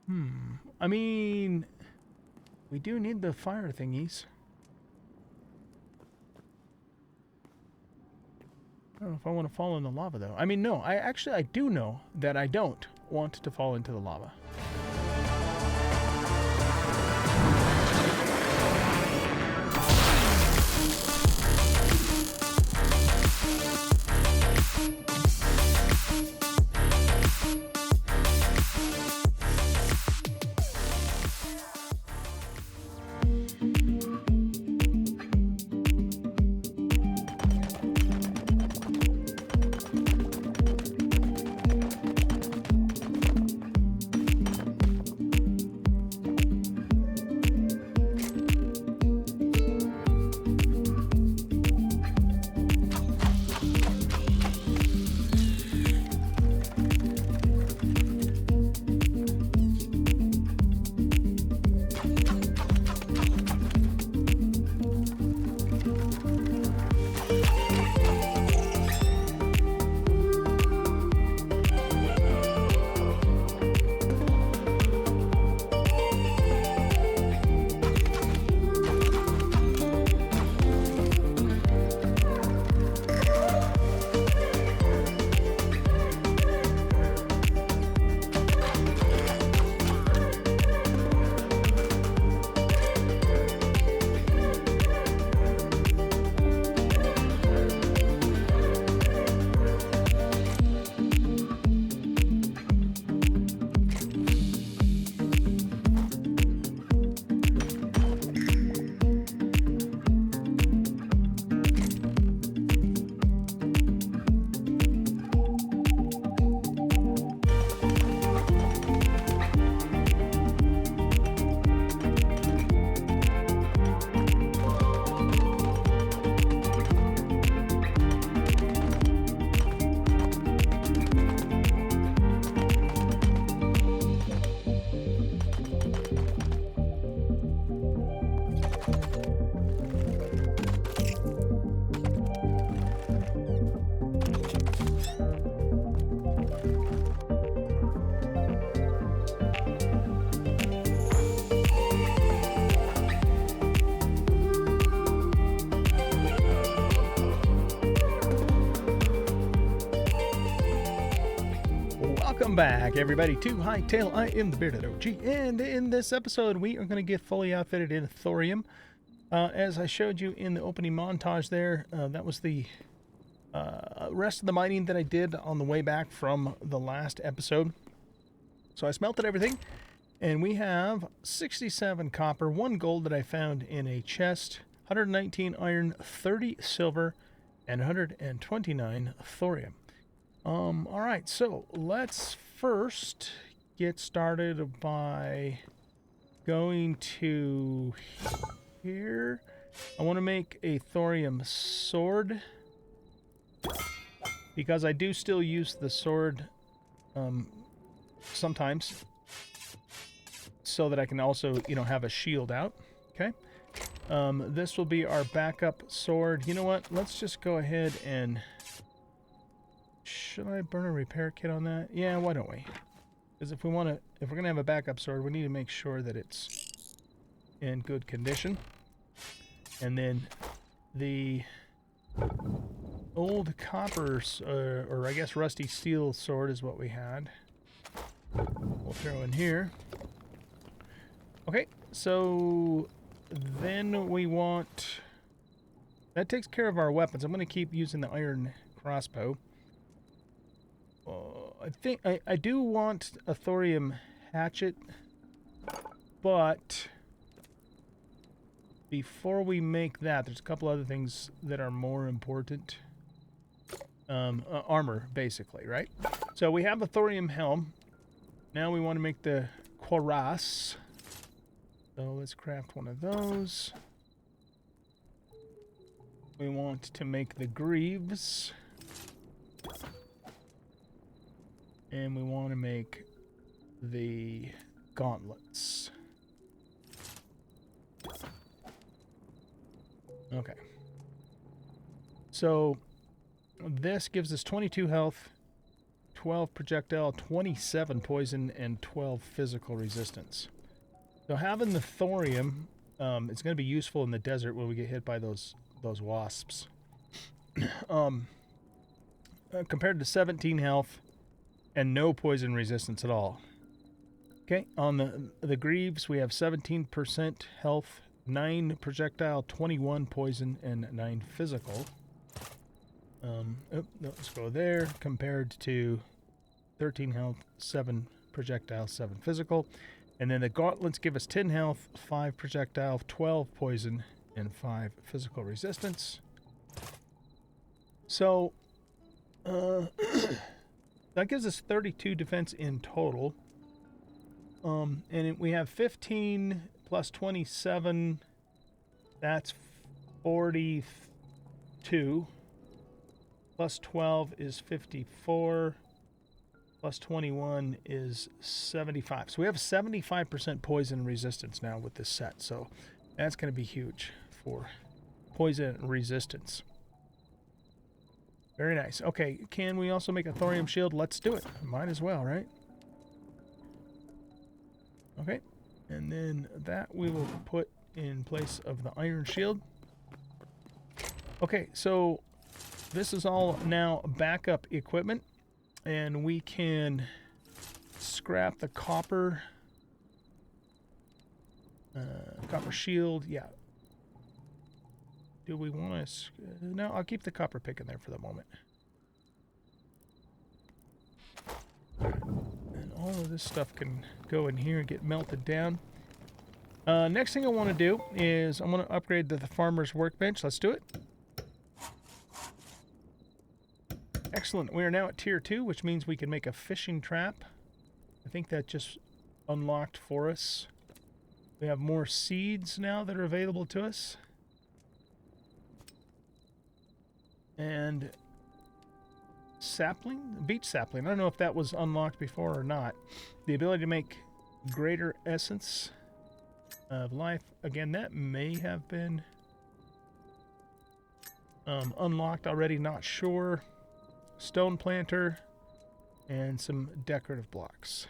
I mean, we do need the fire thingies. I don't know if I want to fall in the lava, though. I mean, no, I do know that I don't want to fall into the lava. Welcome back, everybody, to Hytale. I am the Bearded OG, and in this episode, we are going to get fully outfitted in Thorium. As I showed you in the opening montage there, that was the rest of the mining that I did on the way back from the last episode. So I smelted everything, and we have 67 copper, 1 gold that I found in a chest, 119 iron, 30 silver, and 129 thorium. All right, so let's first get started by going to here. I want to make a thorium sword because I do still use the sword sometimes so that I can also, have a shield out. Okay. This will be our backup sword. You know what? Let's just go ahead and... Should I burn a repair kit on that? Yeah, why don't we? Because if we're gonna have a backup sword, we need to make sure that it's in good condition. And then the old copper, or I guess rusty steel sword is what we had. We'll throw in here. Okay, so then we want... That takes care of our weapons. I'm going to keep using the iron crossbow. I think I do want a thorium hatchet, but before we make that, there's a couple other things that are more important. Armor, basically, right? So we have the thorium helm. Now we want to make the cuirass. So let's craft one of those. We want to make the greaves. And we want to make the gauntlets. Okay. So this gives us 22 health, 12 projectile, 27 poison, and 12 physical resistance. So having the thorium, it's going to be useful in the desert when we get hit by those wasps. Compared to 17 health and no poison resistance at all. Okay, on the greaves we have 17% health, 9 projectile, 21 poison, and 9 physical. Let's go there. Compared to 13 health, 7 projectile, 7 physical. And then the gauntlets give us 10 health, 5 projectile, 12 poison, and 5 physical resistance. So, that gives us 32 defense in total. And we have 15 plus 27, that's 42. Plus 12 is 54. Plus 21 is 75. So we have 75% poison resistance now with this set. So that's going to be huge for poison resistance. Very nice. Okay, can we also make a thorium shield? Let's do it. Might as well, right? Okay, and then that we will put in place of the iron shield. Okay, so this is all now backup equipment, and we can scrap the copper shield. Yeah. Do we want to... No, I'll keep the copper pick in there for the moment. And all of this stuff can go in here and get melted down. Next thing I want to do is I'm going to upgrade the farmer's workbench. Let's do it. Excellent. We are now at tier 2, which means we can make a fishing trap. I think that just unlocked for us. We have more seeds now that are available to us. And sapling? Beach sapling. I don't know if that was unlocked before or not. The ability to make greater essence of life. Again, that may have been unlocked already, not sure. Stone planter and some decorative blocks.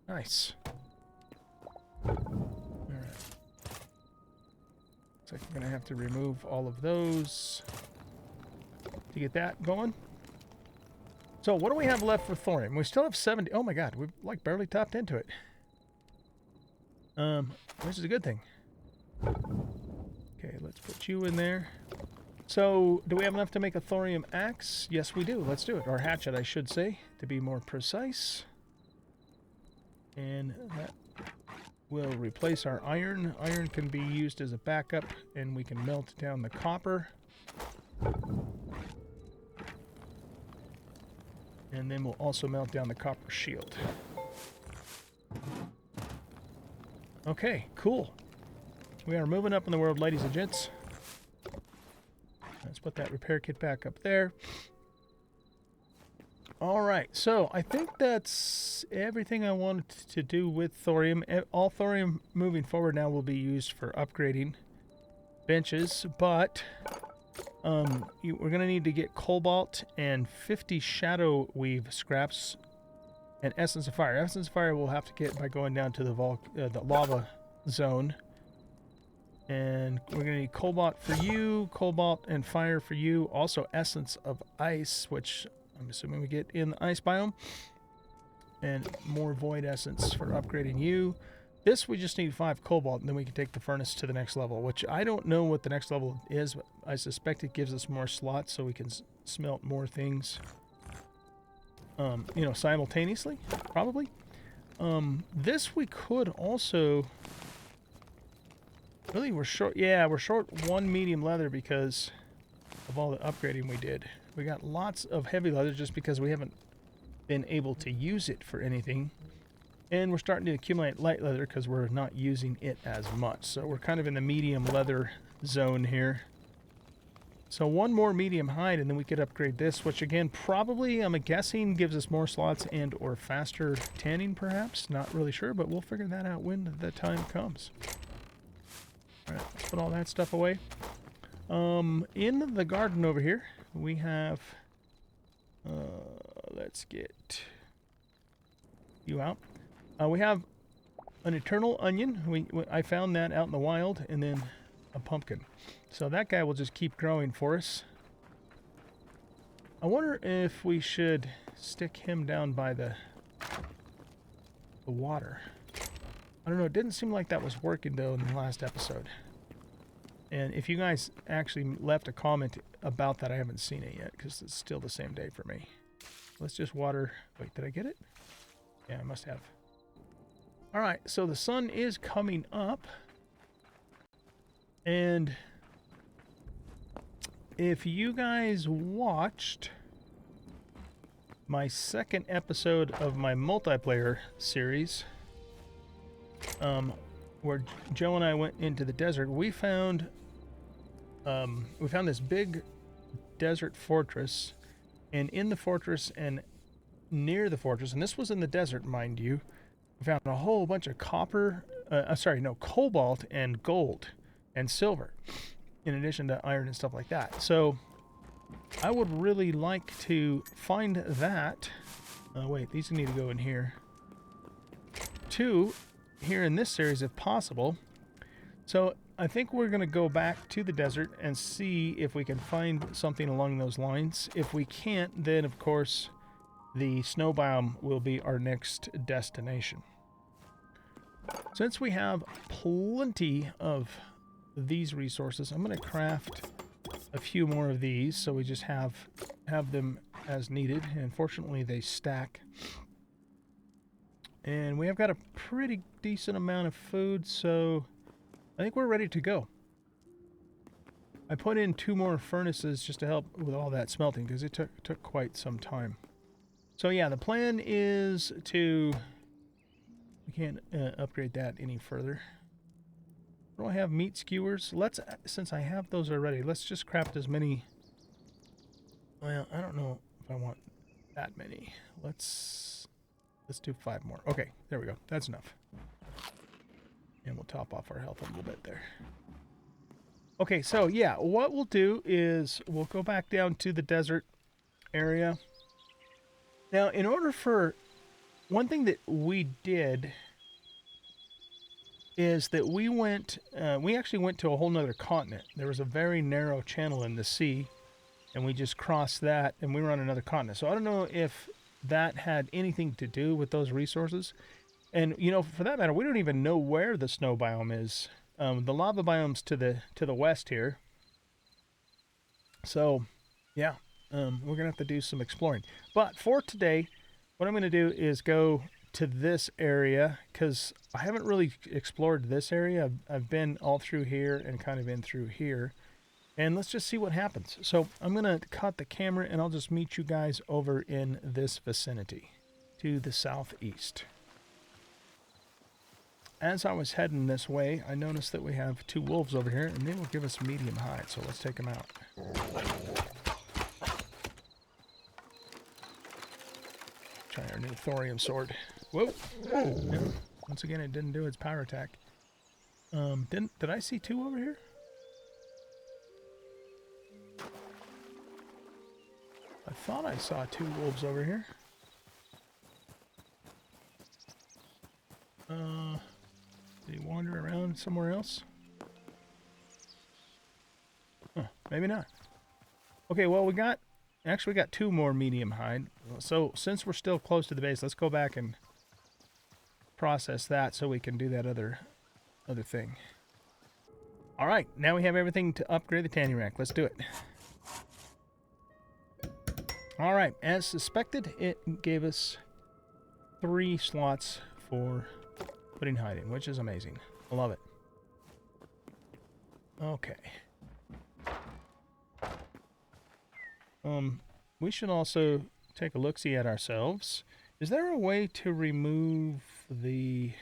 Nice. Alright. Looks like we're going to have to remove all of those to get that going. So what do we have left for thorium? We still have 70. Oh my god, we've like barely tapped into it. Which is a good thing. Okay, let's put you in there. So, do we have enough to make a thorium axe? Yes, we do. Let's do it. Or hatchet, I should say, to be more precise. And that will replace our iron. Iron can be used as a backup, and we can melt down the copper. And then we'll also melt down the copper shield. Okay, cool. We are moving up in the world, ladies and gents. Let's put that repair kit back up there. Alright, so I think that's everything I wanted to do with thorium. All thorium moving forward now will be used for upgrading benches, but we're going to need to get cobalt and 50 shadow weave scraps and essence of fire. Essence of fire we'll have to get by going down to the lava zone. And we're going to need cobalt for you, cobalt and fire for you. Also essence of ice, which I'm assuming we get in the ice biome. And more void essence for upgrading you. This we just need 5 cobalt, and then we can take the furnace to the next level, which I don't know what the next level is, but I suspect it gives us more slots so we can smelt more things, you know, simultaneously, probably. This we could also... Really, we're short... Yeah, we're short 1 medium leather because of all the upgrading we did. We got lots of heavy leather just because we haven't been able to use it for anything. And we're starting to accumulate light leather because we're not using it as much. So we're kind of in the medium leather zone here. So 1 more medium hide and then we could upgrade this, which again probably, I'm guessing, gives us more slots and or faster tanning perhaps. Not really sure, but we'll figure that out when the time comes. Alright, let's put all that stuff away. In the garden over here, we have Let's get you out. We have an eternal onion. I found that out in the wild, and then a pumpkin. So that guy will just keep growing for us. I wonder if we should stick him down by the water. I don't know, it didn't seem like that was working though in the last episode. And if you guys actually left a comment about that, I haven't seen it yet because it's still the same day for me. Let's just water. Wait, did I get it? Yeah, I must have. All right, so the sun is coming up. And if you guys watched my second episode of my multiplayer series, where Joe and I went into the desert, we found this big desert fortress, and in the fortress and near the fortress, and this was in the desert, mind you, we found a whole bunch of cobalt and gold and silver, in addition to iron and stuff like that. So I would really like to find that. Wait, these need to go in here. 2 here in this series if possible. So I think we're going to go back to the desert and see if we can find something along those lines. If we can't, then of course the snow biome will be our next destination. Since we have plenty of these resources, I'm going to craft a few more of these so we just have them as needed. And unfortunately they stack. And we have got a pretty decent amount of food, so I think we're ready to go. I put in 2 more furnaces just to help with all that smelting because it took quite some time. So yeah, the plan is to... We can't upgrade that any further. Do I have meat skewers? Since I have those already, let's just craft as many. Well, I don't know if I want that many. Let's do 5 more. Okay, there we go. That's enough. And we'll top off our health a little bit there. Okay, so yeah, what we'll do is we'll go back down to the desert area. Now, in order for... One thing that we did is that we actually went to a whole nother continent. There was a very narrow channel in the sea, and we just crossed that, and we were on another continent. So I don't know if that had anything to do with those resources. And, you know, for that matter, we don't even know where the snow biome is. The lava biome's to the west here. So, yeah, we're going to have to do some exploring. But for today, what I'm going to do is go to this area because I haven't really explored this area. I've been all through here and kind of in through here. And let's just see what happens. So I'm going to cut the camera and I'll just meet you guys over in this vicinity to the southeast. As I was heading this way, I noticed that we have 2 wolves over here and they will give us medium hide. So let's take them out. Try our new thorium sword. Whoa! Yeah. Once again, it didn't do its power attack. Did I see 2 over here? I thought I saw 2 wolves over here. Did he wander around somewhere else? Huh, maybe not. Okay, well we got 2 more medium hide. So since we're still close to the base, let's go back and process that so we can do that other thing. All right, now we have everything to upgrade the tanning rack. Let's do it. All right, as suspected, it gave us 3 slots for putting hide in, which is amazing. I love it. Okay. We should also take a look-see at ourselves. Is there a way to remove the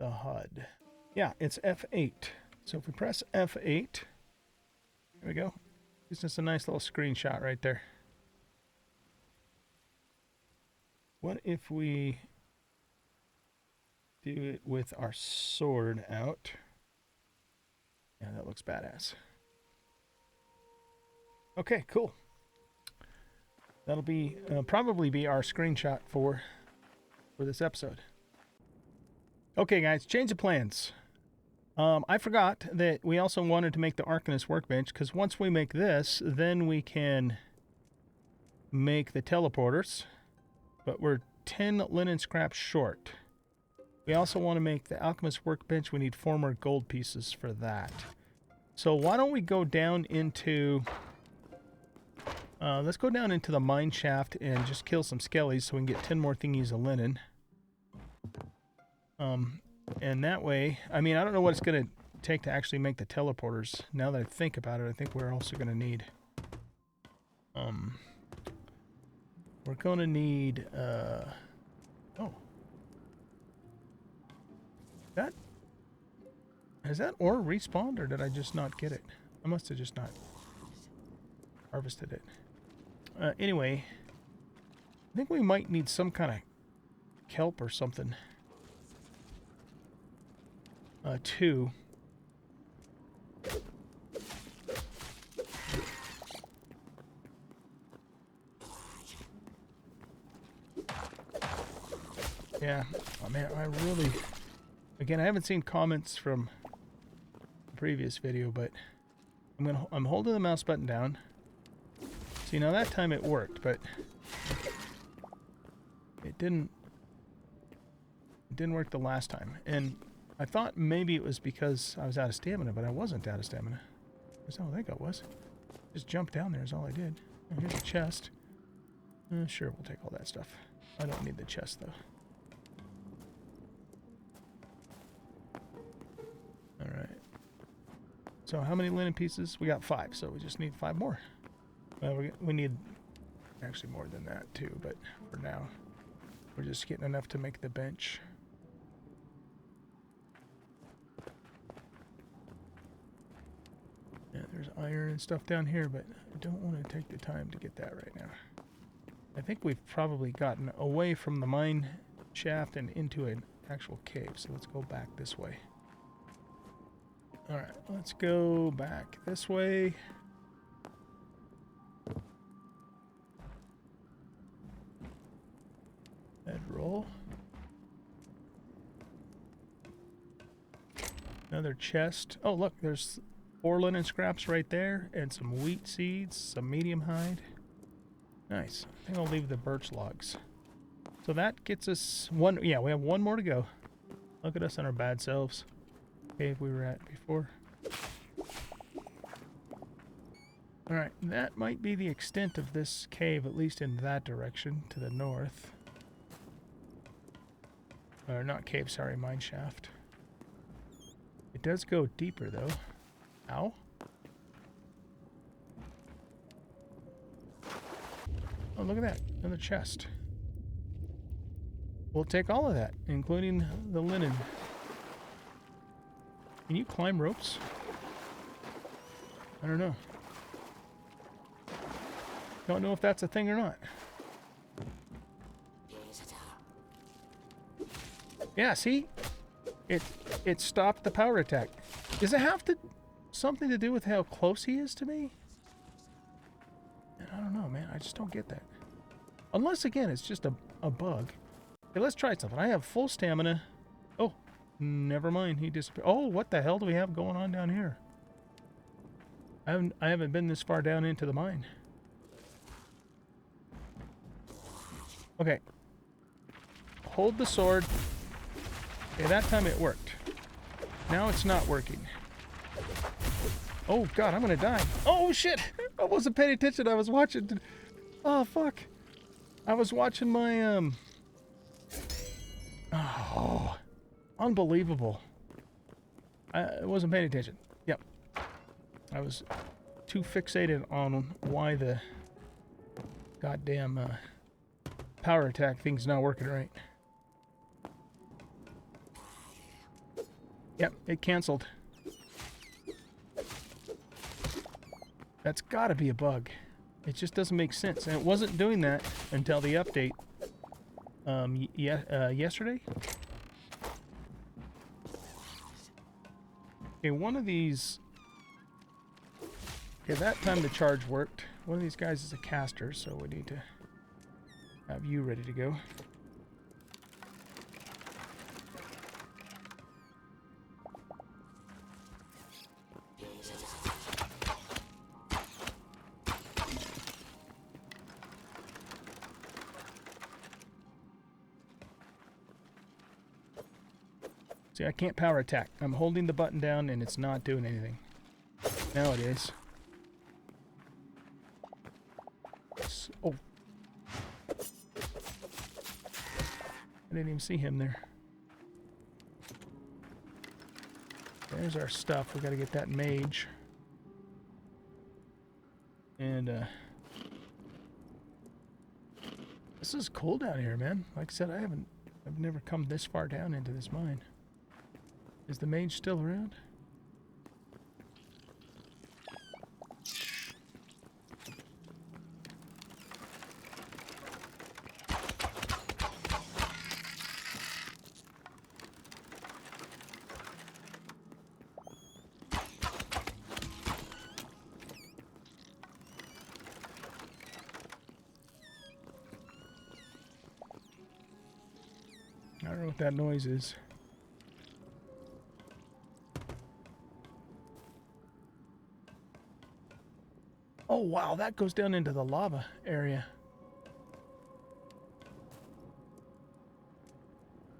HUD? Yeah, it's F8. So if we press F8, there we go. It's just a nice little screenshot right there. What if we do it with our sword out? Yeah, that looks badass. Okay, cool. That'll be probably be our screenshot for this episode. Okay, guys, change of plans. I forgot that we also wanted to make the Arcanist workbench, because once we make this, then we can make the teleporters. But we're 10 linen scraps short. We also want to make the alchemist workbench. We need 4 more gold pieces for that. So why don't we go down into... let's go down into the mine shaft and just kill some skellies so we can get 10 more thingies of linen. And that way, I mean, I don't know what it's going to take to actually make the teleporters. Now that I think about it, I think we're also going to need... we're going to need... oh. That... Has that ore respawned, or did I just not get it? I must have just not harvested it. Anyway, I think we might need some kind of kelp or something. Too. Yeah. Oh man, I really... Again, I haven't seen comments from the previous video, but I'm holding the mouse button down. See, now that time it worked, but it didn't work the last time. And I thought maybe it was because I was out of stamina, but I wasn't out of stamina. That's all I think I was. Just jumped down there is all I did. Oh, here's a chest. Sure, we'll take all that stuff. I don't need the chest, though. Alright. So how many linen pieces? We got 5, so we just need 5 more. Well, we need actually more than that, too, but for now, we're just getting enough to make the bench. Yeah, there's iron and stuff down here, but I don't want to take the time to get that right now. I think we've probably gotten away from the mine shaft and into an actual cave, so let's go back this way. Alright, let's go back this way. Bedroll. Another chest. Oh, look, there's 4 linen scraps right there, and some wheat seeds, some medium hide. Nice. I think I'll leave the birch logs. So that gets us one. Yeah, we have 1 more to go. Look at us and our bad selves. Cave we were at before. Alright, that might be the extent of this cave, at least in that direction, to the north. Or not cave, sorry, mine shaft. It does go deeper, though. Ow. Oh, look at that. Another chest. We'll take all of that, including the linen. Can you climb ropes? I don't know. Don't know if that's a thing or not. Yeah, see? It stopped the power attack. Does it have something to do with how close he is to me? I don't know, man. I just don't get that. Unless, again, it's just a bug. Okay, let's try something. I have full stamina. Oh, never mind. He disappeared. Oh, what the hell do we have going on down here? I haven't been this far down into the mine. Okay. Hold the sword. Okay, that time it worked. Now it's not working. Oh, God, I'm gonna die. Oh, shit! I wasn't paying attention. I was watching... Oh, fuck. I was watching my, Oh, unbelievable. I wasn't paying attention. Yep. I was too fixated on why the goddamn power attack thing's not working right. Yep, it canceled. That's gotta be a bug. It just doesn't make sense. And it wasn't doing that until the update yesterday. Okay, one of these... Okay, that time the charge worked. One of these guys is a caster, so we need to Have you ready to go. See, I can't power attack. I'm holding the button down and it's not doing anything. Now it is. Oh. I didn't even see him there. There's our stuff. We got to get that mage. And, this is cool down here, man. Like I said, I've never come this far down into this mine. Is the mage still around? I don't know what that noise is. Oh wow, that goes down into the lava area.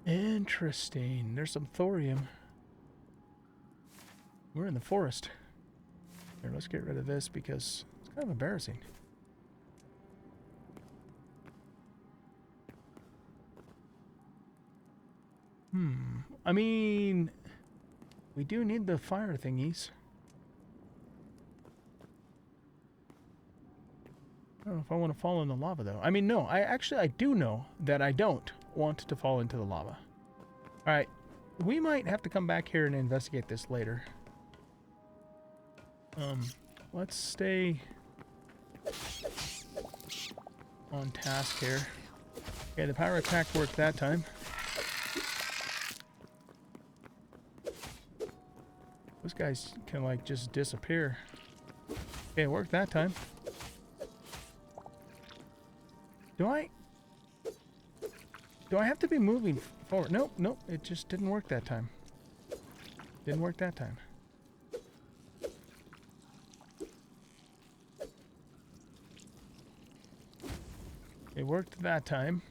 Interesting. There's some thorium. We're in the forest. Here, let's get rid of this because it's kind of embarrassing. I mean, we do need the fire thingies. I don't know if I want to fall in the lava, though. I mean, no. I do know that I don't want to fall into the lava. Alright. We might have to come back here and investigate this later. Let's stay on task here. Okay, the power attack worked that time. Those guys can, like, just disappear. Okay, it worked that time. Do I have to be moving forward? Nope, nope, it just didn't work that time. Didn't work that time. It worked that time.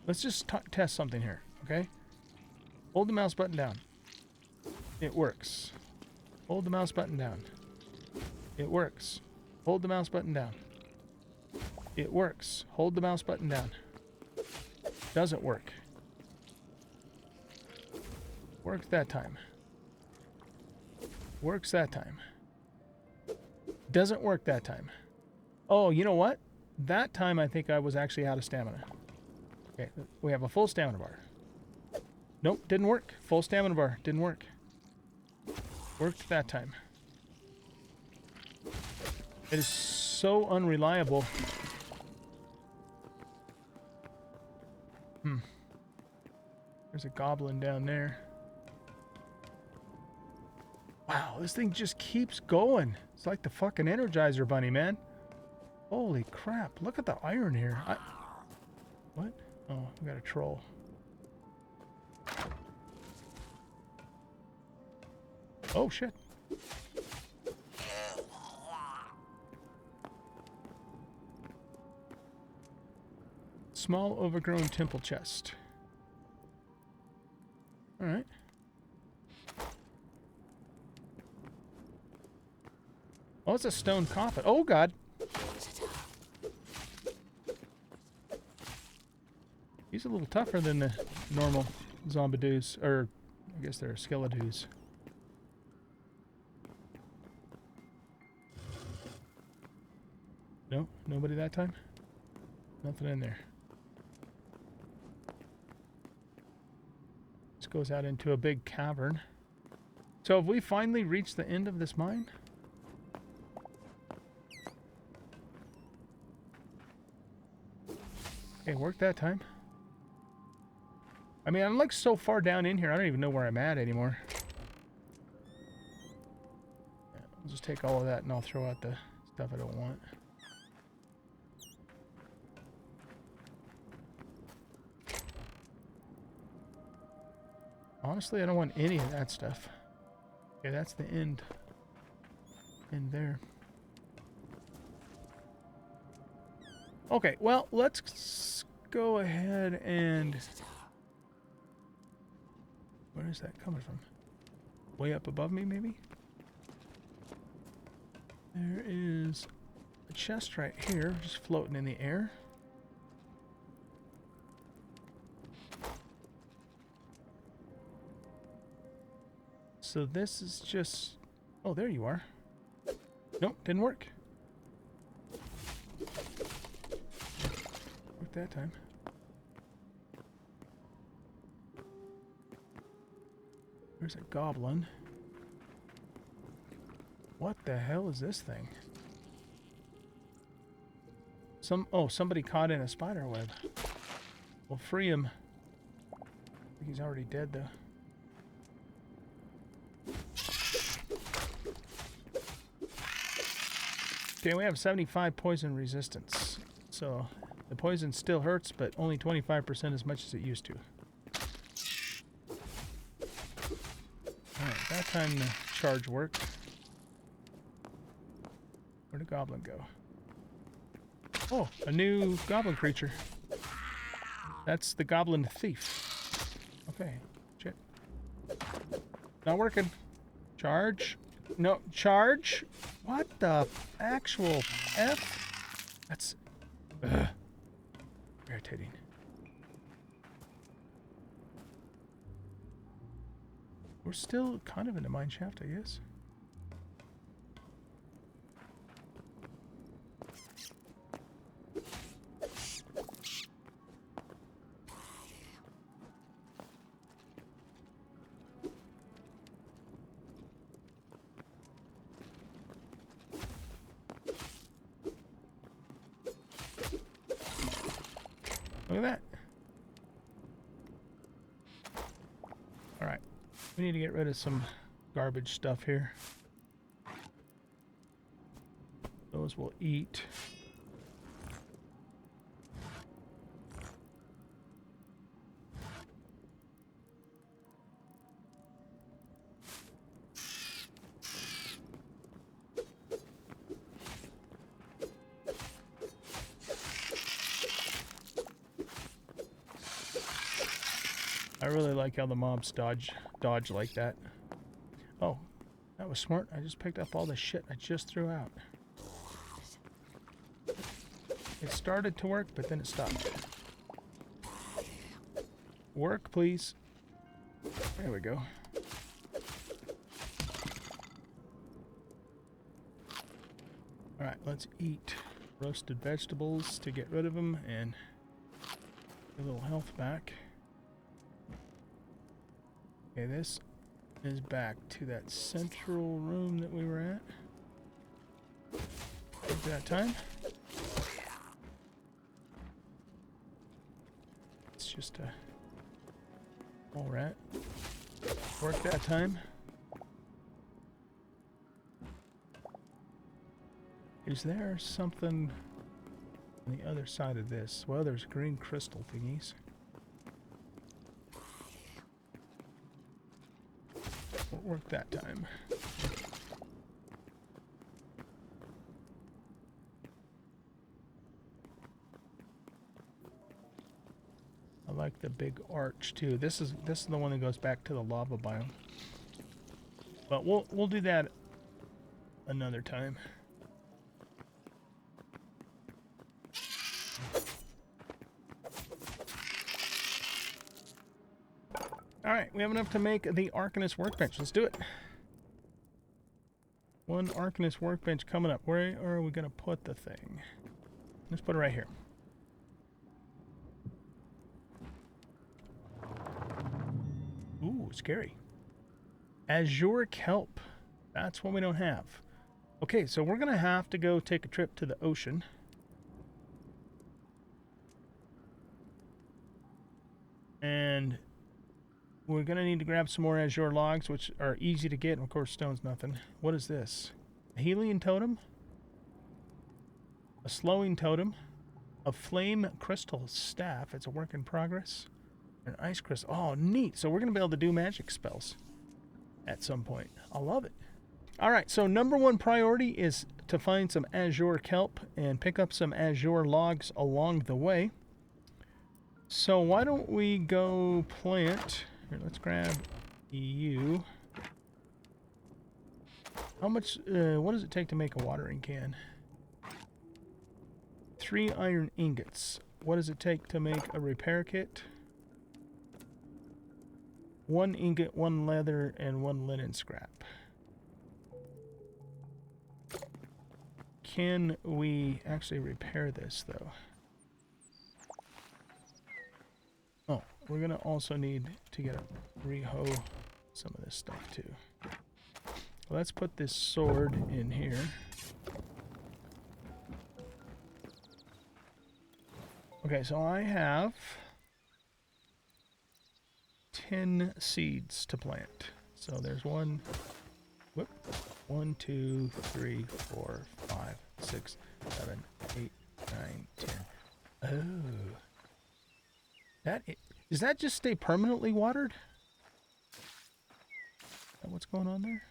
Let's just test something here, okay? Hold the mouse button down. It works. Hold the mouse button down. It works. Hold the mouse button down. It works. Hold the mouse button down. Doesn't work. Worked that time. Works that time. Doesn't work that time. Oh, you know what? That time I think I was actually out of stamina. Okay, we have a full stamina bar. Nope, didn't work. Full stamina bar. Didn't work. Worked that time. It is so unreliable. There's a goblin down there. Wow, this thing just keeps going. It's like the fucking Energizer Bunny, man. Holy crap. Look at the iron here. What? Oh, we got a troll. Oh, shit. Small overgrown temple chest. Alright. Oh, it's a stone coffin. Oh, God. He's a little tougher than the normal zombidoos. Or, I guess they're skeledoos. No? Nobody that time? Nothing in there. This goes out into a big cavern. So have we finally reached the end of this mine? Okay, worked that time. I mean, I'm like so far down in here, I don't even know where I'm at anymore. Yeah, I'll just take all of that and I'll throw out the stuff I don't want. Honestly, I don't want any of that stuff. Okay, that's the end. End there. Okay, well, let's go ahead and... Where is that coming from? Way up above me, maybe? There is a chest right here, just floating in the air. So this is just... Oh, there you are. Nope, didn't work. Worked that time. There's a goblin. What the hell is this thing? Somebody caught in a spider web. We'll free him. I think he's already dead though. Okay, we have 75 poison resistance. So the poison still hurts, but only 25% as much as it used to. Alright, that time the charge worked. Where'd the goblin go? Oh, a new goblin creature. That's the goblin thief. Okay, shit. Not working. Charge. No, charge? What the actual F? That's... Ugh. Irritating. We're still kind of in the mine shaft, I guess. Look at that. Alright. We need to get rid of some garbage stuff here. Those we'll eat. I really like how the mobs dodge like that. Oh, that was smart. I just picked up all the shit I just threw out. It started to work, but then it stopped. Work, please. There we go. Alright, let's eat roasted vegetables to get rid of them and get a little health back. Okay, this is back to that central room that we were at. Take that time. It's just a mole rat. Work that time. Is there something on the other side of this? Well, there's green crystal thingies. Work that time. I like the big arch too. This is the one that goes back to the lava biome. But we'll do that another time. Alright, we have enough to make the Arcanist workbench. Let's do it. One Arcanist workbench coming up. Where are we going to put the thing? Let's put it right here. Ooh, scary. Azure kelp. That's what we don't have. Okay, so we're going to have to go take a trip to the ocean. And we're going to need to grab some more azure logs, which are easy to get. And of course, stone's nothing. What is this? A healing totem? A slowing totem? A flame crystal staff. It's a work in progress. An ice crystal. Oh, neat. So we're going to be able to do magic spells at some point. I love it. All right, so number one priority is to find some azure kelp and pick up some azure logs along the way. So why don't we go plant... Here, let's grab you. How much... what does it take to make a watering can? 3 iron ingots. What does it take to make a repair kit? 1 ingot, 1 leather, and 1 linen scrap. Can we actually repair this, though? Oh, we're going to also need to get a rehoe some of this stuff, too. Let's put this sword in here. Okay, so I have 10 seeds to plant. So there's 1, 2, 3, 4, 5, 6, 7, 8, 9, 10. Oh. Does that just stay permanently watered? Is that what's going on there?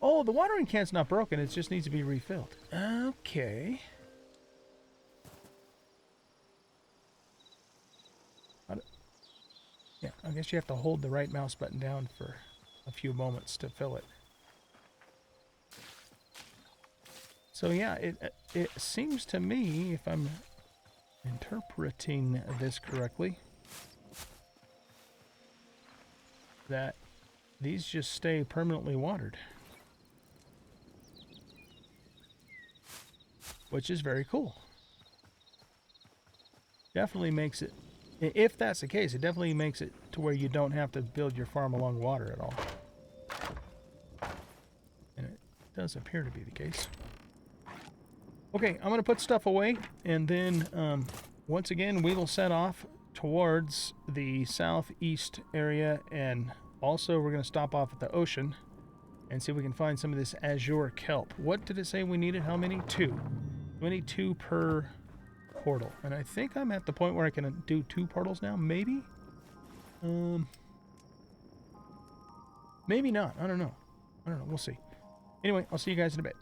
Oh, the watering can's not broken. It just needs to be refilled. Okay. Yeah, I guess you have to hold the right mouse button down for a few moments to fill it. So yeah, it seems to me, if I'm interpreting this correctly, that these just stay permanently watered. Which is very cool. Definitely makes it, if that's the case, it definitely makes it to where you don't have to build your farm along water at all. And it does appear to be the case. Okay, I'm going to put stuff away, and then once again we will set off towards the southeast area, and also we're going to stop off at the ocean and see if we can find some of this azure kelp. What did it say we needed? How many? 2. We need 2 per portal, and I think I'm at the point where I can do 2 portals now. Maybe maybe not. I don't know. We'll see. Anyway, I'll see you guys in a bit.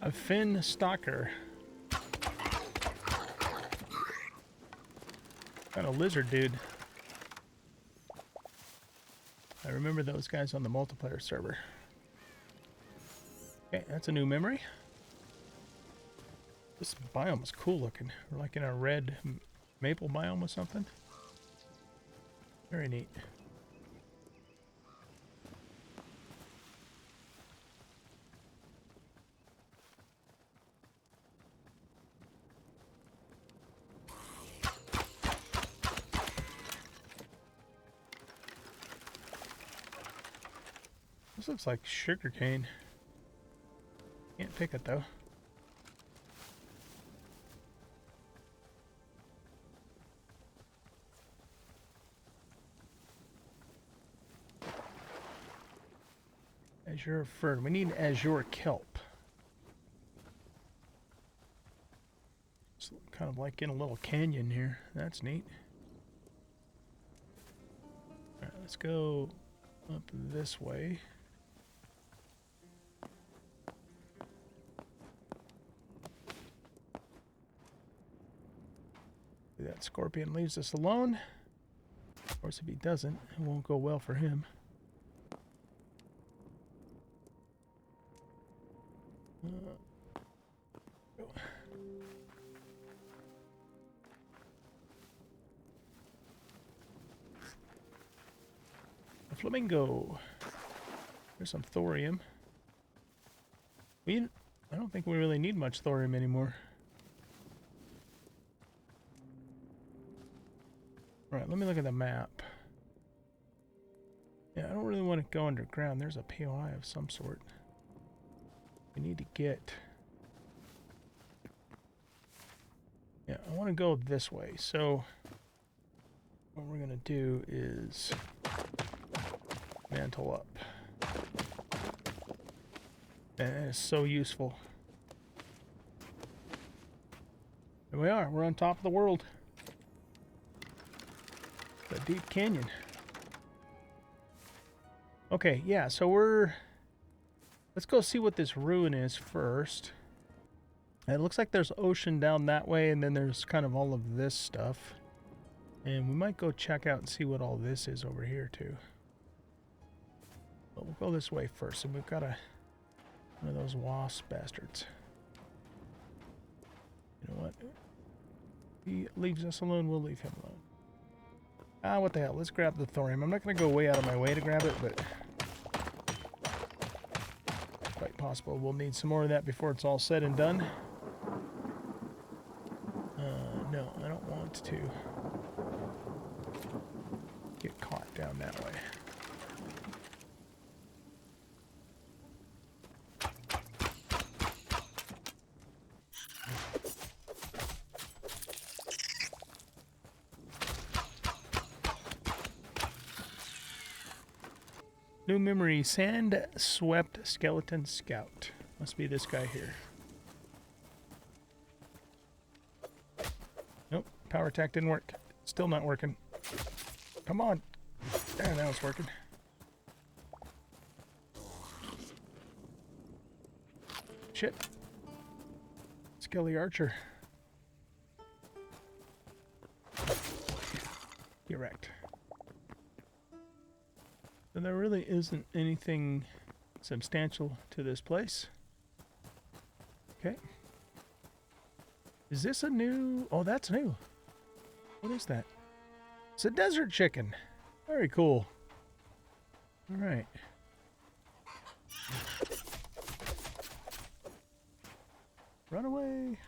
A fin stalker. Got a lizard dude. I remember those guys on the multiplayer server. Okay, that's a new memory. This biome is cool looking. We're like in a red maple biome or something. Very neat. This looks like sugarcane. Can't pick it though. Azure fern. We need azure kelp. It's kind of like in a little canyon here. That's neat. Alright, let's go up this way. That scorpion leaves us alone. Of course, if he doesn't, it won't go well for him. A flamingo. There's some thorium. I don't think we really need much thorium anymore. Alright, let me look at the map. Yeah, I don't really want to go underground. There's a POI of some sort. We need to get... Yeah, I want to go this way. So what we're going to do is mantle up. And it's so useful. Here we are. We're on top of the world. The deep canyon. Okay, yeah, so let's go see what this ruin is first. And it looks like there's ocean down that way, and then there's kind of all of this stuff. And we might go check out and see what all this is over here, too. But we'll go this way first, and we've got one of those wasp bastards. You know what? If he leaves us alone, we'll leave him alone. Ah, what the hell? Let's grab the thorium. I'm not going to go way out of my way to grab it, but it's quite possible we'll need some more of that before it's all said and done. No, I don't want to get caught down that way. New memory, sand swept skeleton scout. Must be this guy here. Nope, power attack didn't work. Still not working. Come on. There, now it's working. Shit. Skelly Archer. Get wrecked. So there really isn't anything substantial to this place. Okay. Is this a new... Oh, that's new. What is that? It's a desert chicken. Very cool. All right. Run away.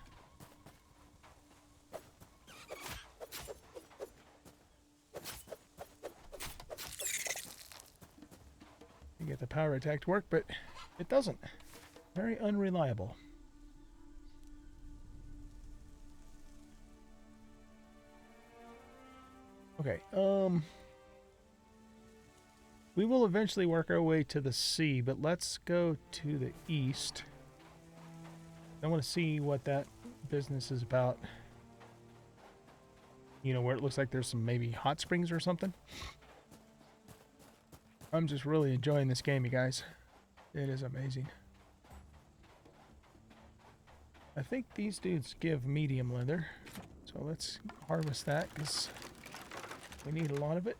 You get the power attack to work, but it doesn't. Very unreliable. Okay, we will eventually work our way to the sea, but let's go to the east. I want to see what that business is about. You know, where it looks like there's some maybe hot springs or something. I'm just really enjoying this game, you guys. It is amazing. I think these dudes give medium leather. So let's harvest that because we need a lot of it.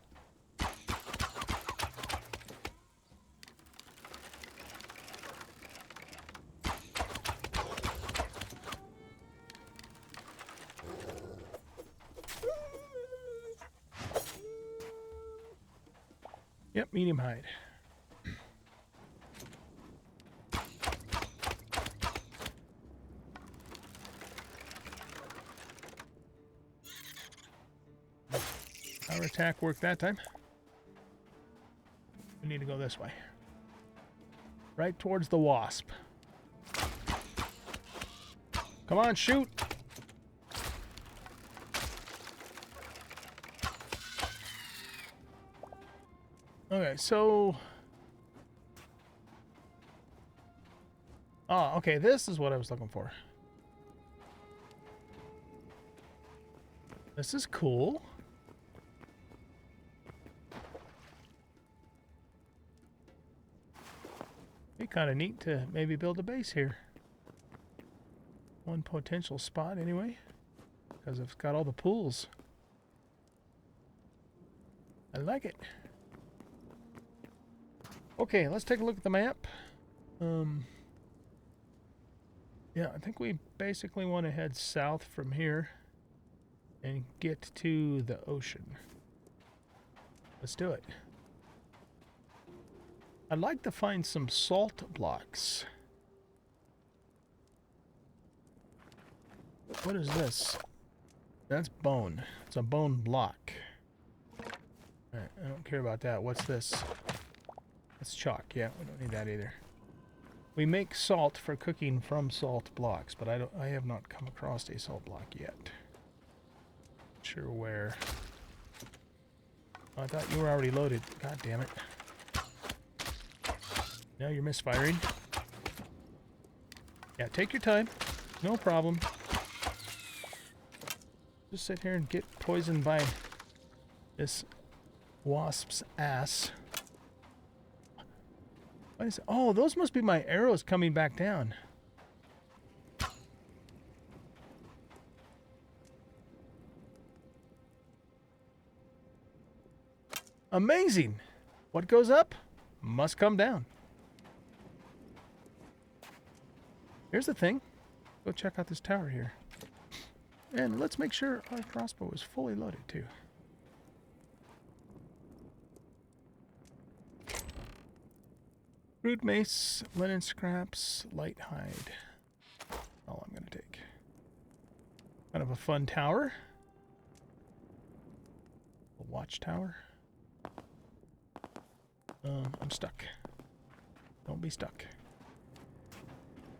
Yep, medium hide. Power attack worked that time. We need to go this way. Right towards the wasp. Come on, shoot! Okay, so... Oh, okay, this is what I was looking for. This is cool. Be kind of neat to maybe build a base here. One potential spot, anyway. Because it's got all the pools. I like it. Okay, let's take a look at the map. Yeah, I think we basically want to head south from here and get to the ocean. Let's do it. I'd like to find some salt blocks. What is this? That's bone. It's a bone block. Alright, I don't care about that. What's this? That's chalk. Yeah, we don't need that either. We make salt for cooking from salt blocks, but I have not come across a salt block yet. Not sure where. Oh, I thought you were already loaded. God damn it. Now you're misfiring. Yeah, take your time. No problem. Just sit here and get poisoned by this wasp's ass. What is it? Oh, those must be my arrows coming back down. Amazing! What goes up must come down. Here's the thing. Go check out this tower here. And let's make sure our crossbow is fully loaded too. Crude mace, linen scraps, light hide. All I'm going to take. Kind of a fun tower. A watchtower. I'm stuck. Don't be stuck.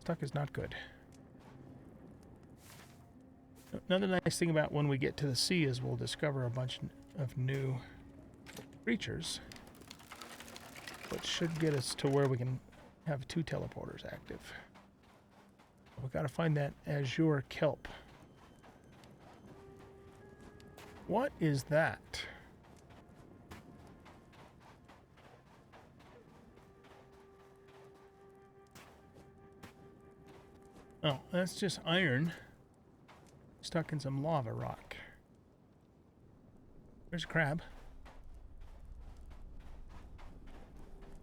Stuck is not good. Another nice thing about when we get to the sea is we'll discover a bunch of new creatures, which should get us to where we can have 2 teleporters active. We've got to find that azure kelp. What is that? Oh, that's just iron stuck in some lava rock. There's a crab.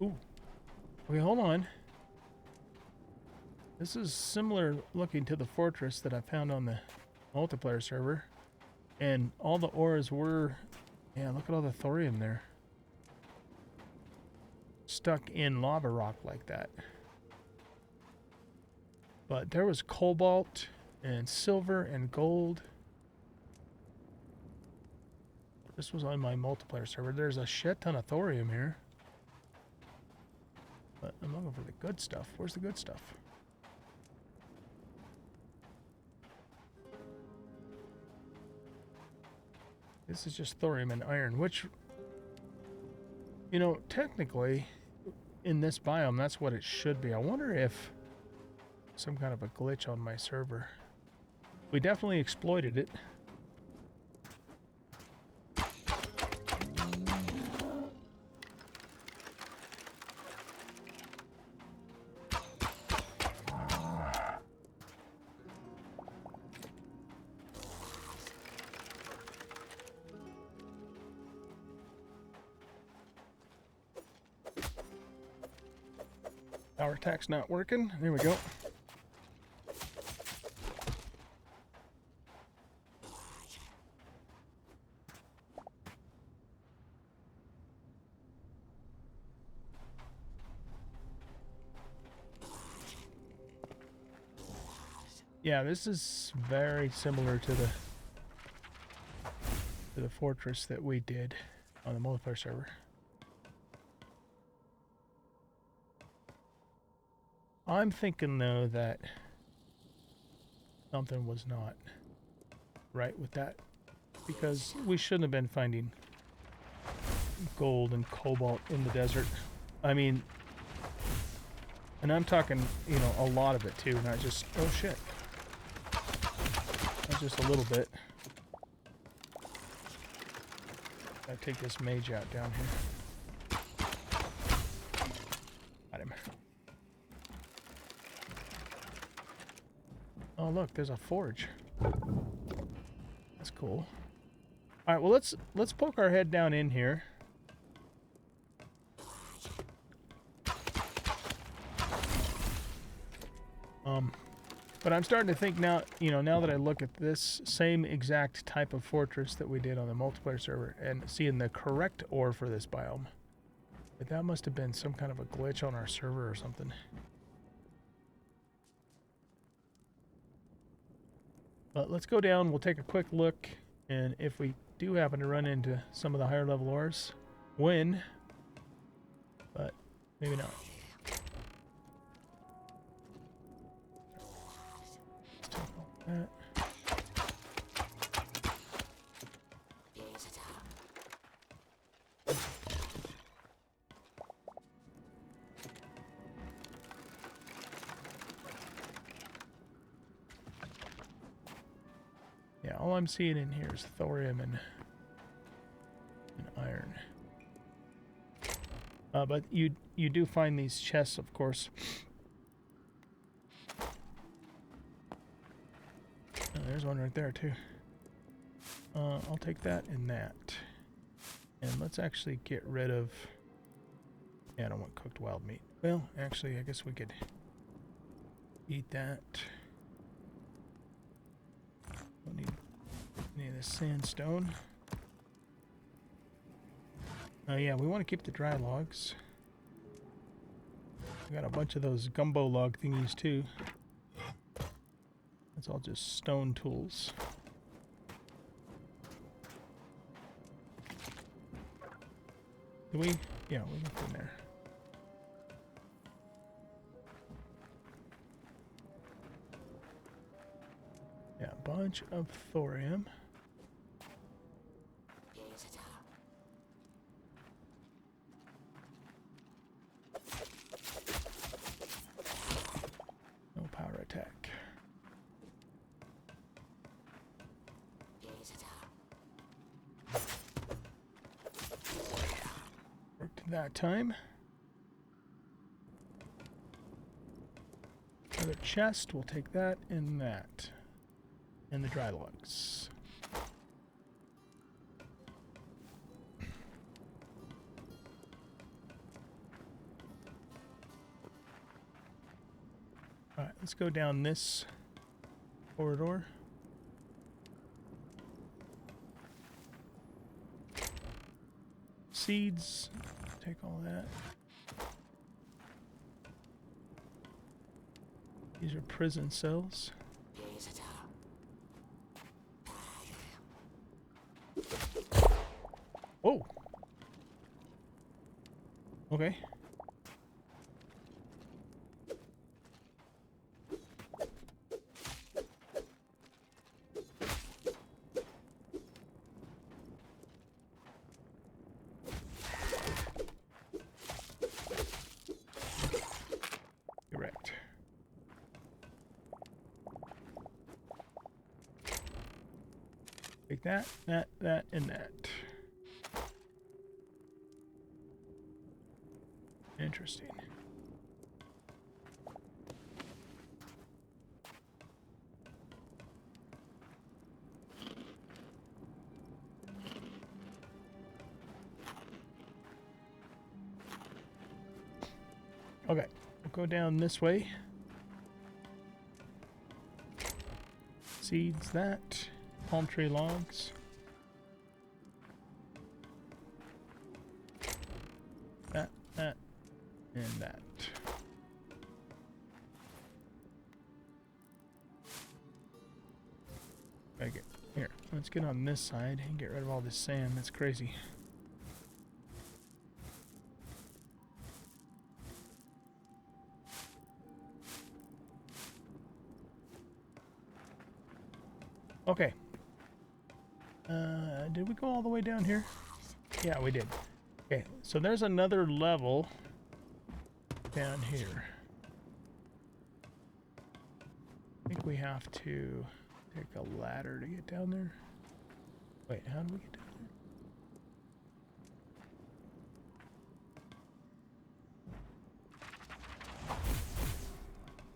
Ooh. Okay, hold on. This is similar looking to the fortress that I found on the multiplayer server. And all the ores were... Yeah, look at all the thorium there. Stuck in lava rock like that. But there was cobalt and silver and gold. This was on my multiplayer server. There's a shit ton of thorium here. But I'm looking for the good stuff. Where's the good stuff? This is just thorium and iron, which, you know, technically, in this biome, that's what it should be. I wonder if some kind of a glitch on my server. We definitely exploited it. Power attack's not working. There we go. Yeah, this is very similar to the fortress that we did on the multiplayer server. I'm thinking though that something was not right with that, because we shouldn't have been finding gold and cobalt in the desert. I mean, and I'm talking, you know, a lot of it too, not just, oh shit. Not just a little bit. Gotta take this mage out down here. Got him. Oh look, there's a forge. That's cool. Alright, well let's poke our head down in here. But I'm starting to think now, you know, now that I look at this same exact type of fortress that we did on the multiplayer server and seeing the correct ore for this biome, that must have been some kind of a glitch on our server or something. But let's go down, we'll take a quick look, and if we do happen to run into some of the higher level ores, win. But Maybe not. Let's take all that. Yeah, all I'm seeing in here is thorium and iron. But you do find these chests, of course. Oh, there's one right there too. I'll take that and that. And let's actually get rid of... Yeah, I don't want cooked wild meat. Well, actually, I guess we could eat that. Don't need any of this sandstone. Yeah, we want to keep the dry logs. We got a bunch of those gumbo log thingies too. That's all just stone tools. Do we? Yeah, we looked in there. Yeah, a bunch of thorium. No power attack. Worked that time. Another chest, we'll take that and that. And the dry logs. Alright, let's go down this corridor. Seeds, take all that. These are prison cells. Oh! Okay. Correct. Take that, that, and that. Interesting. Okay, we'll go down this way. Seeds, that. Palm tree logs. That, and that. Okay, here, let's get on this side and get rid of all this sand. That's crazy. Okay. Did we go all the way down here? Yeah, we did. Okay, so there's another level down here. I think we have to take a ladder to get down there. Wait, how do we get down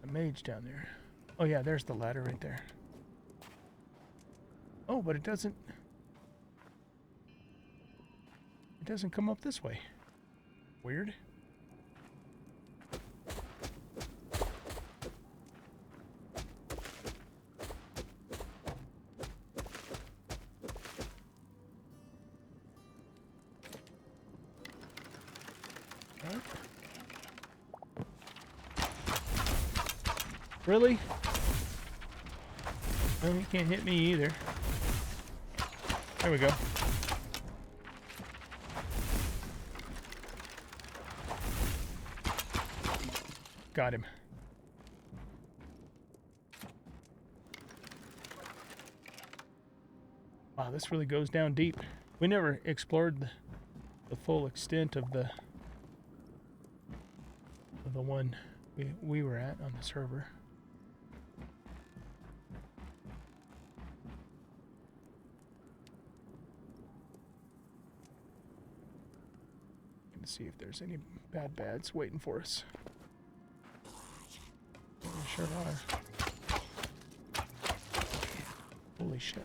there? A mage down there. Oh yeah, there's the ladder right there. Oh, but it doesn't come up this way. Weird. What? Really? Well, he can't hit me either. There we go. got him. Wow, this really goes down deep. We never explored the full extent of the one we were at on the server. Gonna see if there's any bads waiting for us. There sure are. Holy shit.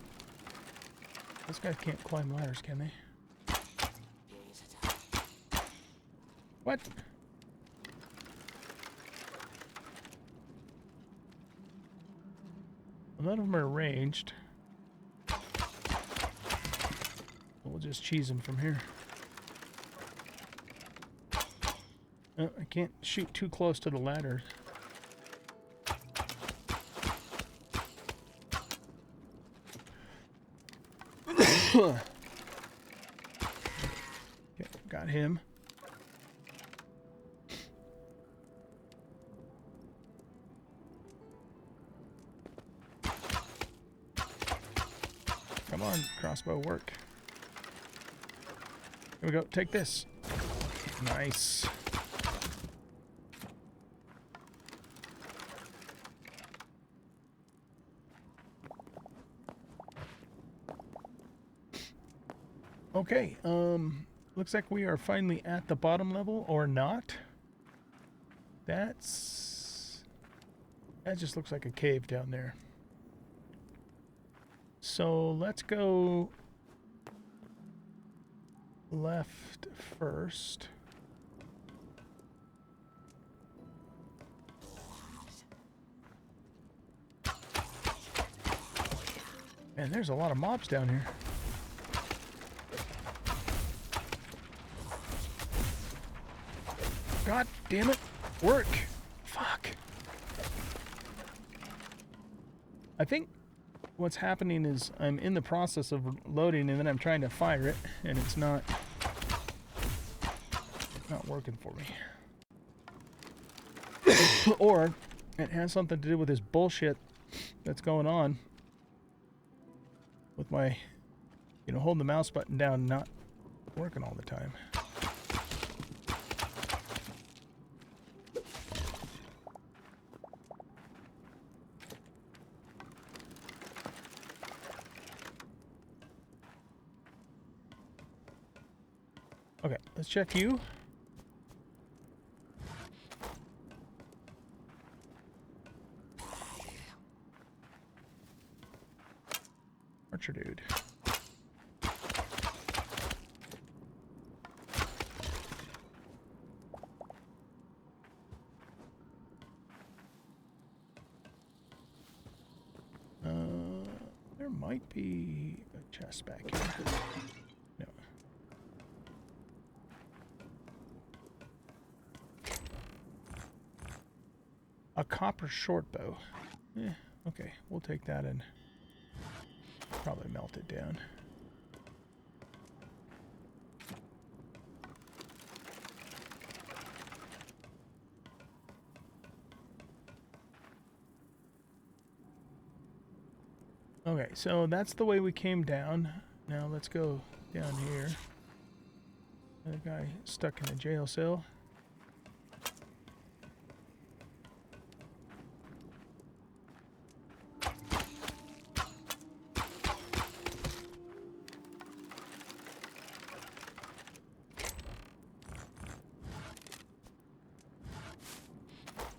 Those guys can't climb ladders, can they? What? None of them are ranged. We'll just cheese them from here. Oh, I can't shoot too close to the ladder. Okay, got him. Come on, crossbow work. Here we go, take this. Nice. Okay, looks like we are finally at the bottom level, or not. That just looks like a cave down there. So let's go left first. Man, there's a lot of mobs down here. God damn it. Work. Fuck. I think what's happening is I'm in the process of loading and then I'm trying to fire it and it's not working for me. Or it has something to do with this bullshit that's going on with my, holding the mouse button down and not working all the time. Okay, let's check you. Archer dude. There might be a chest back here. No. A copper short bow. Okay, we'll take that and probably melt it down. Okay, so that's the way we came down. Now let's go down here. Another guy stuck in a jail cell.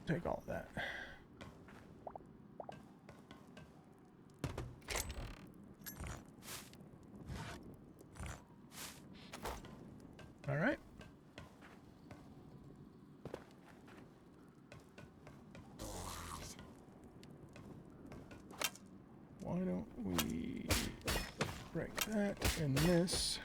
Take all of that. All right. Why don't we break that and this?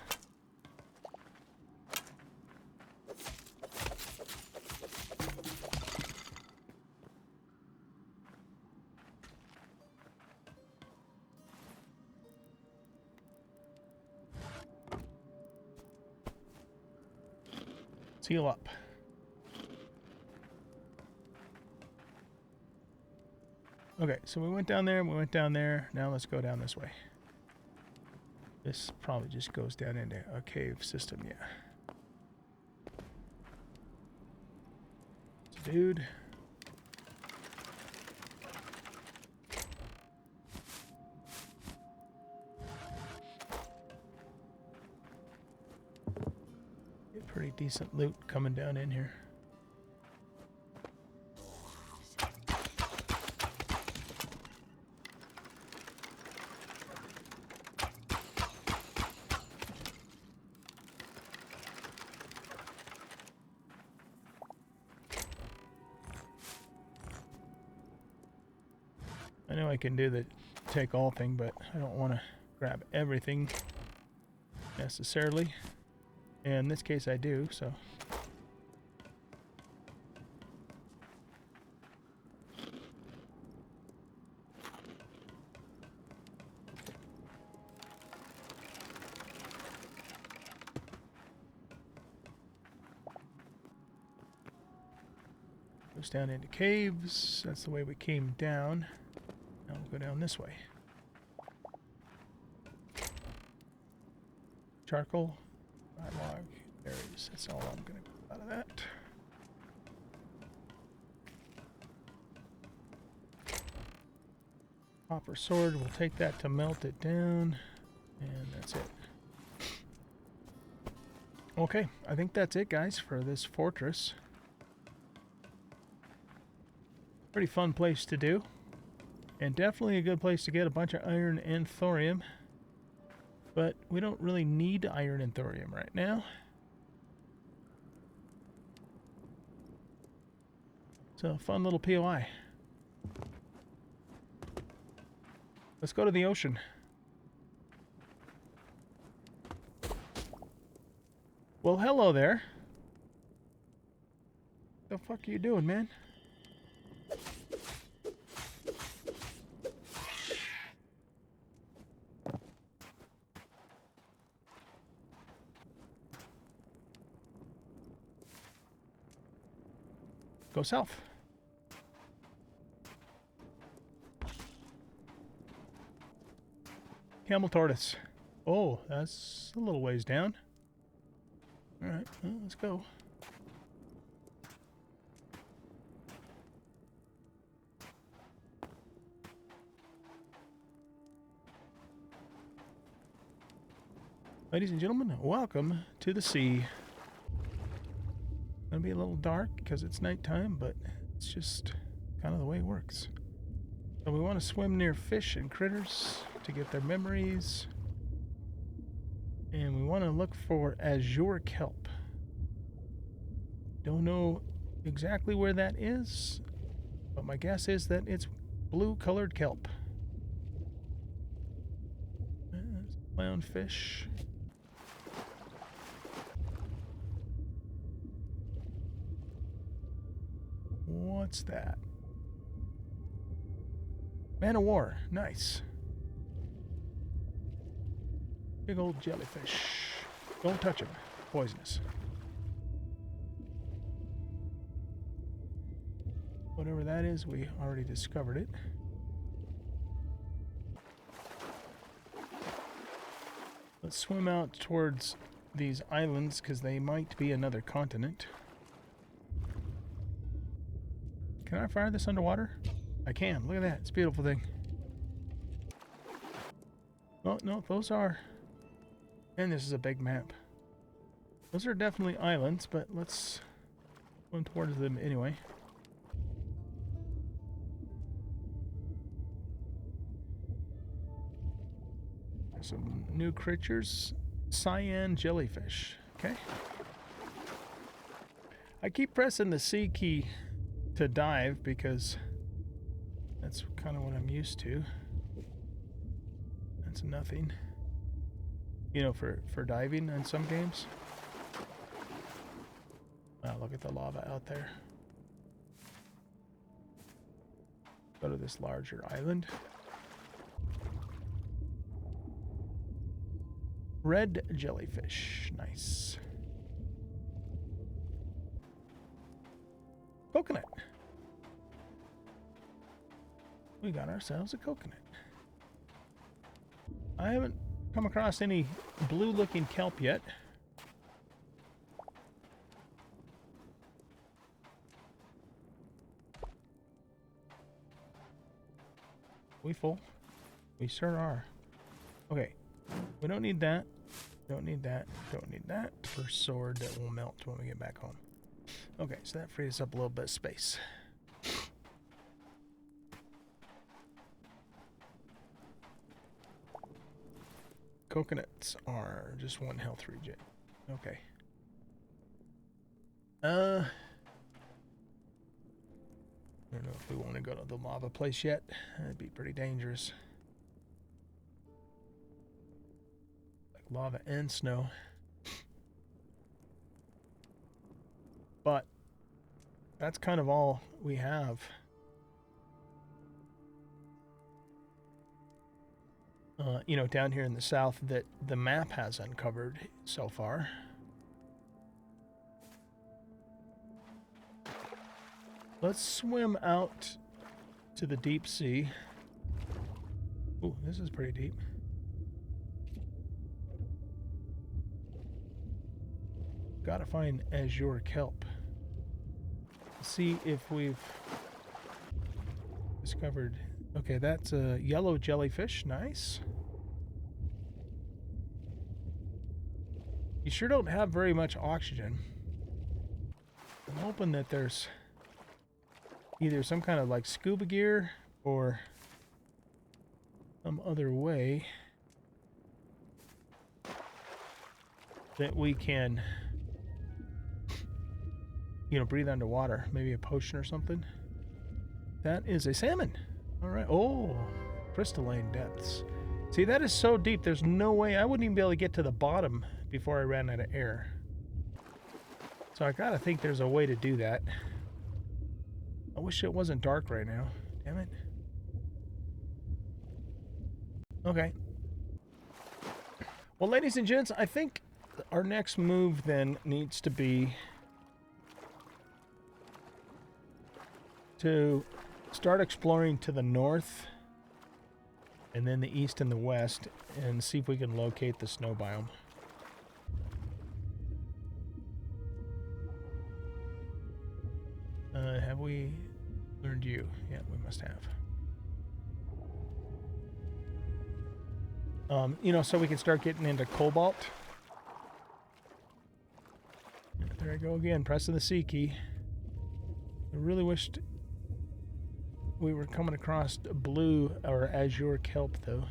Seal up. Okay, so we went down there, we went down there. Now let's go down this way. This probably just goes down into a cave system, yeah. Dude. Get pretty decent loot coming down in here. I know I can do the take all thing, but I don't want to grab everything necessarily. And in this case I do, so. Goes down into caves. That's the way we came down. Now we'll go down this way. Charcoal, log, berries. That's all I'm going to get out of that. Copper sword, we'll take that to melt it down. And that's it. Okay, I think that's it, guys, for this fortress. Pretty fun place to do. And definitely a good place to get a bunch of iron and thorium. But we don't really need iron and thorium right now. So, fun little POI. Let's go to the ocean. Well, hello there. The fuck are you doing, man? Go south. Camel tortoise. Oh, that's a little ways down. Alright, well, let's go. Ladies and gentlemen, welcome to the sea. Gonna be a little dark because it's nighttime, but it's just kind of the way it works. So we want to swim near fish and critters to get their memories. And we want to look for azure kelp. Don't know exactly where that is, but my guess is that it's blue-colored kelp. Clownfish. What's that? Man of war. Nice. Big old jellyfish. Don't touch him. Poisonous. Whatever that is, we already discovered it. Let's swim out towards these islands because they might be another continent. Can I fire this underwater? I can. Look at that. It's a beautiful thing. Oh, no, those are... And this is a big map. Those are definitely islands, but let's swim towards them anyway. Some new creatures. Cyan jellyfish. Okay. I keep pressing the C key to dive because that's kind of what I'm used to. That's nothing. You know, for diving in some games. Wow, look at the lava out there. Go to this larger island. Red jellyfish. Nice. Coconut. We got ourselves a coconut. I haven't come across any blue-looking kelp yet. We full? We sure are. Okay. We don't need that. Don't need that. Don't need that. First sword that will melt when we get back home. Okay, so that frees up a little bit of space. Coconuts are just 1 health regen. Okay. I don't know if we want to go to the lava place yet. That'd be pretty dangerous. Like lava and snow. But that's kind of all we have. You know, down here in the south that the map has uncovered so far. Let's swim out to the deep sea. Ooh, this is pretty deep. Gotta find azure kelp. See if we've discovered... Okay, that's a yellow jellyfish. Nice. You sure don't have very much oxygen. I'm hoping that there's either some kind of like scuba gear or some other way that we can, you know, breathe underwater. Maybe a potion or something. That is a salmon. All right. Oh, crystalline depths. See, that is so deep. There's no way. I wouldn't even be able to get to the bottom before I ran out of air. So I gotta think there's a way to do that. I wish it wasn't dark right now. Damn it. Okay. Well, ladies and gents, I think our next move then needs to be to start exploring to the north and then the east and the west and see if we can locate the snow biome. Have we learned you? Yeah, we must have. You know, so we can start getting into cobalt. There I go again, pressing the C key. I really wished we were coming across blue or azure kelp, though.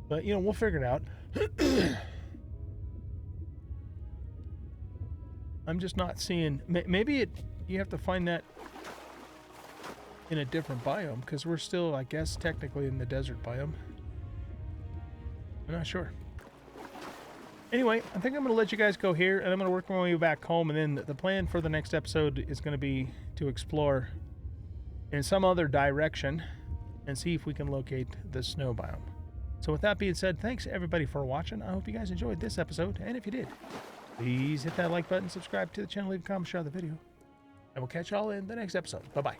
But, you know, we'll figure it out. I'm just not seeing... Maybe you have to find that in a different biome, because we're still, I guess, technically in the desert biome. I'm not sure. Anyway, I think I'm going to let you guys go here, and I'm going to work my way back home, and then the plan for the next episode is going to be to explore in some other direction and see if we can locate the snow biome. So with that being said, thanks everybody for watching. I hope you guys enjoyed this episode, and if you did, please hit that like button, subscribe to the channel, leave a comment, share the video. And we'll catch y'all in the next episode. Bye-bye.